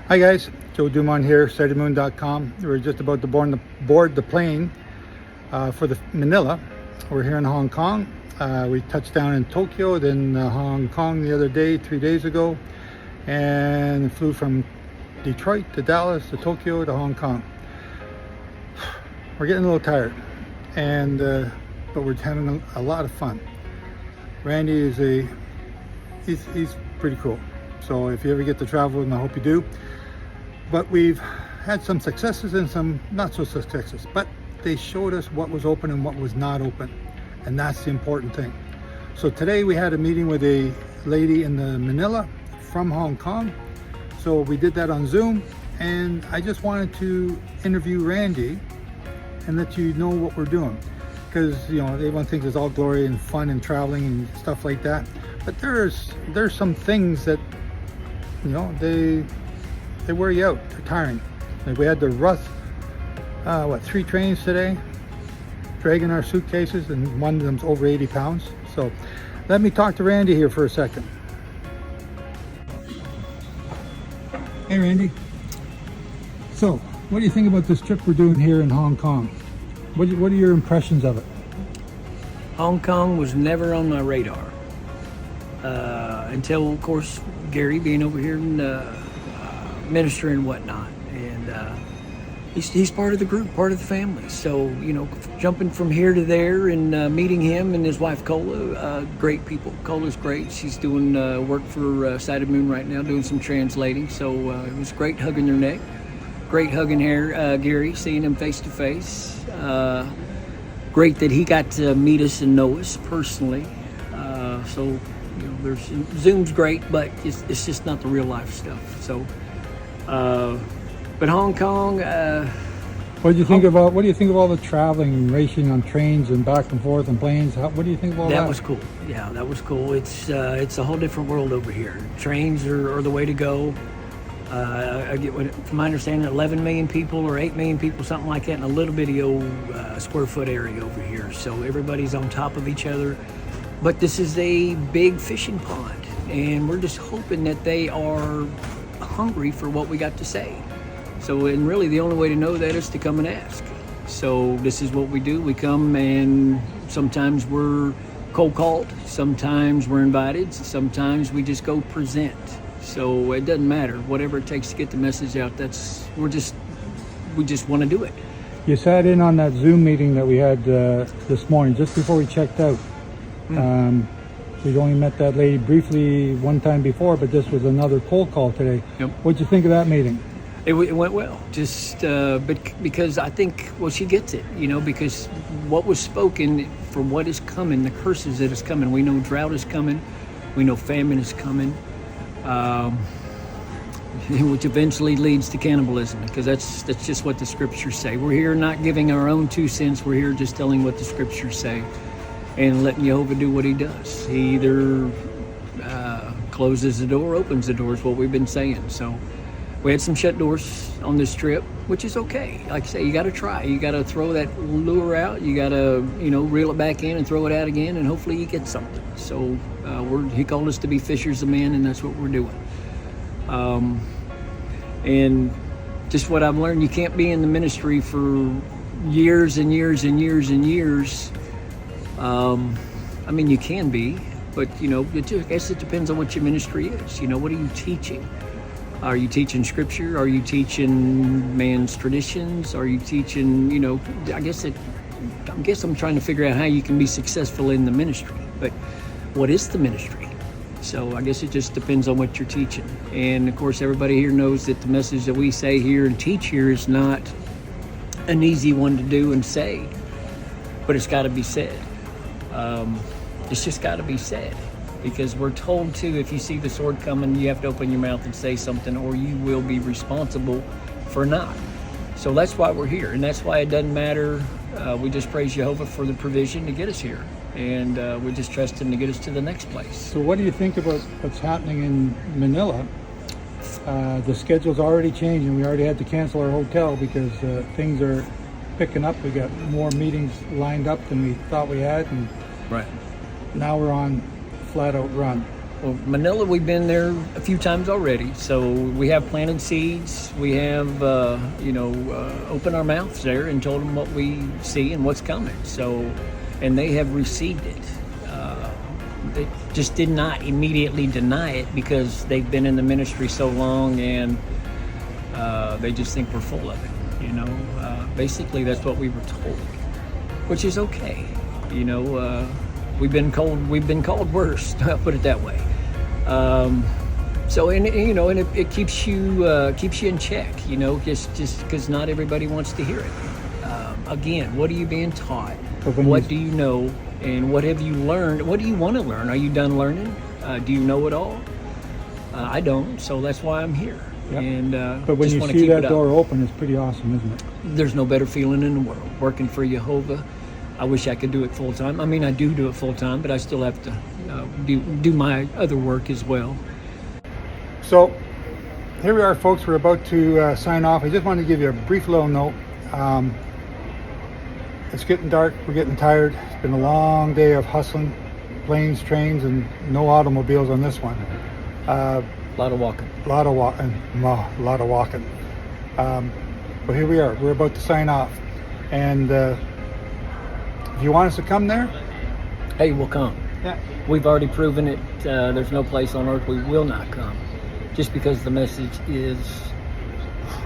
Hi guys, Joe Dumont here, SightingMoon.com. We're just about to board the plane for the Manila. We're here in Hong Kong. We touched down in Tokyo, then Hong Kong the other day, 3 days ago, and flew from Detroit to Dallas to Tokyo to Hong Kong. We're getting a little tired, and but we're having a lot of fun. Randy is he's pretty cool. So if you ever get to travel, and I hope you do. But we've had some successes and some not so successes, but they showed us what was open and what was not open, and that's the important thing. So today we had a meeting with a lady in the Manila from Hong Kong. So we did that on Zoom, and I just wanted to interview Randy and let you know what we're doing, because everyone thinks it's all glory and fun and traveling and stuff like that, but there's some things that they wear you out. They're tiring. Like we had to rush 3 trains today, dragging our suitcases, and one of them's over 80 pounds. So let me talk to Randy here for a second. Hey Randy. So what do you think about this trip we're doing here in Hong Kong? What are your impressions of it? Hong Kong was never on my radar until, of course, Gary being over here and minister and whatnot, and he's part of the group, part of the family. So jumping from here to there and meeting him and his wife Cola, great people. Cola's great. She's doing work for Sighted Moon right now, doing some translating. So it was great hugging their neck, great hugging Gary, seeing him face to face. Great that he got to meet us and know us personally. So there's Zoom's great, but it's just not the real life stuff. So. But Hong Kong. What do you think of all the traveling and racing on trains and back and forth and planes? What do you think of all that? That was cool. Yeah, that was cool. It's a whole different world over here. Trains are the way to go. From my understanding, 11 million people or 8 million people, something like that, in a little bitty old square foot area over here. So everybody's on top of each other. But this is a big fishing pond, and we're just hoping that they are hungry for what we got to say. So, and really the only way to know that is to come and ask. So this is what we do. We come, and sometimes we're cold called, sometimes we're invited, sometimes we just go present. So it doesn't matter, whatever it takes to get the message out. We just want to do it. You sat in on that Zoom meeting that we had this morning just before we checked out. We'd only met that lady briefly one time before, but this was another cold call today. Yep. What'd you think of that meeting? It went well, but because I think, she gets it, because what was spoken for what is coming, the curses that is coming. We know drought is coming, we know famine is coming, which eventually leads to cannibalism, because that's just what the scriptures say. We're here not giving our own 2 cents, we're here just telling what the scriptures say. And letting Jehovah do what he does. He either closes the door, opens the door, is what we've been saying. So we had some shut doors on this trip, which is okay. Like I say, you got to try. You got to throw that lure out. You got to, reel it back in and throw it out again, and hopefully you get something. So he called us to be fishers of men, and that's what we're doing. And just what I've learned, you can't be in the ministry for years and years and years and years. You can be, but I guess it depends on what your ministry is. What are you teaching? Are you teaching scripture? Are you teaching man's traditions? Are you teaching, I guess I'm trying to figure out how you can be successful in the ministry, but what is the ministry? So I guess it just depends on what you're teaching. And of course, everybody here knows that the message that we say here and teach here is not an easy one to do and say, but it's got to be said. It's just got to be said, because we're told to, if you see the sword coming, you have to open your mouth and say something, or you will be responsible for not. So that's why we're here, and that's why it doesn't matter. We just praise Jehovah for the provision to get us here, and we just trust him to get us to the next place. So what do you think about what's happening in Manila? The schedule's already changed, and we already had to cancel our hotel because things are picking up. We got more meetings lined up than we thought we had, and right now we're on flat out run. Well, Manila, we've been there a few times already. So we have planted seeds. We have, opened our mouths there and told them what we see and what's coming. So, and they have received it. They just did not immediately deny it because they've been in the ministry so long, and they just think we're full of it. Basically that's what we were told, which is okay. We've been called worse. I'll put it that way. It keeps you in check. Just because not everybody wants to hear it. Again, what are you being taught? What do you know? And what have you learned? What do you want to learn? Are you done learning? Do you know it all? I don't, so that's why I'm here. Yep. And but when just you see that door open, it's pretty awesome, isn't it? There's no better feeling in the world. Working for Jehovah. I wish I could do it full time. I mean, I do it full time, but I still have to do my other work as well. So here we are, folks. We're about to sign off. I just wanted to give you a brief little note. It's getting dark. We're getting tired. It's been a long day of hustling, planes, trains, and no automobiles on this one. A lot of walking. A lot of walking. But here we are. We're about to sign off. And if you want us to come there, hey, we'll come. Yeah. We've already proven it. There's no place on earth we will not come, just because the message is,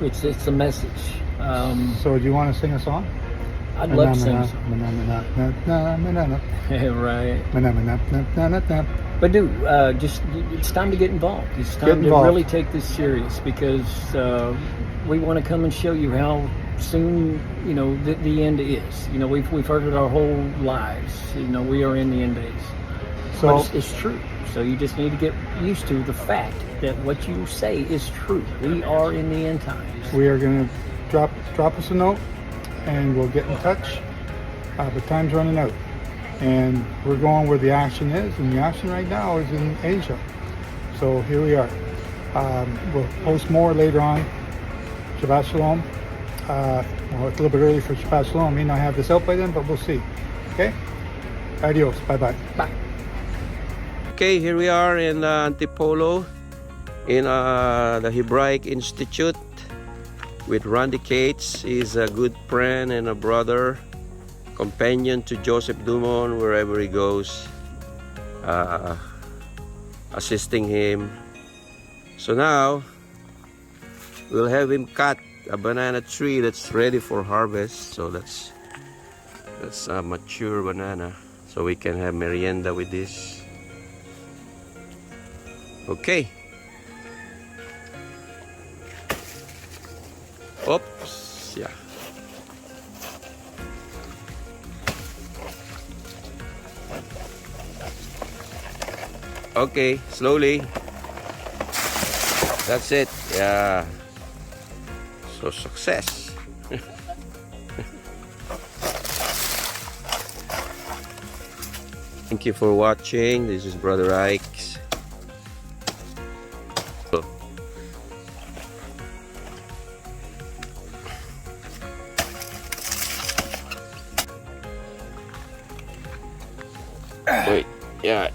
it's a message. So do you want to sing a song? I'd love to sing a song. Right. But dude, it's time to get involved. It's time to really take this serious, because we want to come and show you how soon the end is. We've heard it our whole lives. We are in the end days. So it's true. So you just need to get used to the fact that what you say is true. We are in the end times. We are going to drop us a note, and we'll get in touch. But time's running out, and we're going where the action is, and the action right now is in Asia. So here we are. We'll post more later on. Shabbat Shalom. It's a little bit early for Shabbat Shalom. I may not have this out by then, but we'll see. Okay? Adios. Bye-bye. Bye. Okay, here we are in Antipolo, in the Hebraic Institute with Randy Cates. He's a good friend and a brother, companion to Joseph Dumont wherever he goes, assisting him. So now we'll have him cut a banana tree that's ready for harvest. So that's a mature banana, so we can have merienda with this. Okay. Oops, yeah. Okay, slowly. That's it. Yeah. So success. Thank you for watching. This is Brother Ike's. Wait, yeah.